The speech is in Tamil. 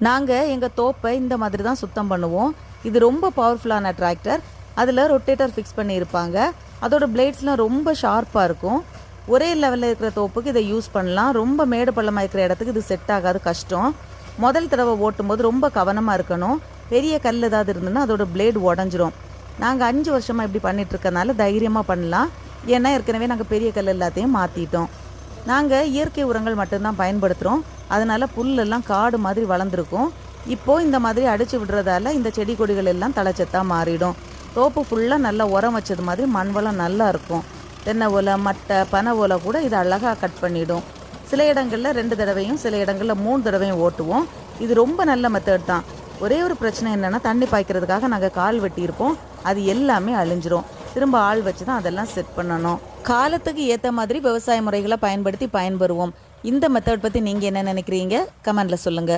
நாங்கள் எங்கள் தோப்பை இந்த மாதிரி தான் சுத்தம் பண்ணுவோம். இது ரொம்ப பவர்ஃபுல்லான டிராக்டர். அதில் ரொட்டேட்டர் ஃபிக்ஸ் பண்ணியிருப்பாங்க. அதோட பிளேட்ஸ்லாம் ரொம்ப ஷார்ப்பாக இருக்கும். ஒரே லெவலில் இருக்கிற தோப்புக்கு இதை யூஸ் பண்ணலாம். ரொம்ப மேடு பள்ளமாக இருக்கிற இடத்துக்கு இது செட் ஆகாது, கஷ்டம். முதல் தடவை ஓட்டும்போது ரொம்ப கவனமாக இருக்கணும். பெரிய கல் ஏதாவது இருந்ததுன்னா அதோட பிளேடு உடஞ்சிரும். நாங்கள் 5 வருஷமாக இப்படி பண்ணிட்டு இருக்கனால தைரியமாக பண்ணலாம். ஏன்னா ஏற்கனவே நாங்கள் பெரிய கல் எல்லாத்தையும் மாற்றிட்டோம். நாங்கள் இயற்கை உரங்கள் மட்டும்தான் பயன்படுத்துகிறோம். அதனால புல்லெல்லாம் காடு மாதிரி வளர்ந்துருக்கும். இப்போது இந்த மாதிரி அடித்து விடுறதால இந்த செடி கொடிகள் எல்லாம் தழைச்சத்தாக மாறிடும். தோப்பு ஃபுல்லாக நல்லா உரம் வச்சது மாதிரி மண் வளம் நல்லா இருக்கும். தென்னை ஓலை, மட்டை, பனை ஓலை கூட இதை அழகாக கட் பண்ணிடும். சில இடங்களில் 2 தடவையும் சில இடங்களில் 3 தடவையும் ஓட்டுவோம். இது ரொம்ப நல்ல மெத்தட் தான். ஒரே ஒரு பிரச்சனை என்னென்னா, தண்ணி பாய்க்கிறதுக்காக நாங்கள் கால் வெட்டியிருப்போம். அது எல்லாமே அழிஞ்சிரும். திரும்ப ஆள் வச்சு தான் அதெல்லாம் செட் பண்ணணும். காலத்துக்கு ஏற்ற மாதிரி விவசாய முறைகளை பயன்படுத்தி பயன்பெறுவோம். இந்த மெத்தட் பற்றி நீங்கள் என்ன நினைக்கிறீங்க? கமெண்டில் சொல்லுங்கள்.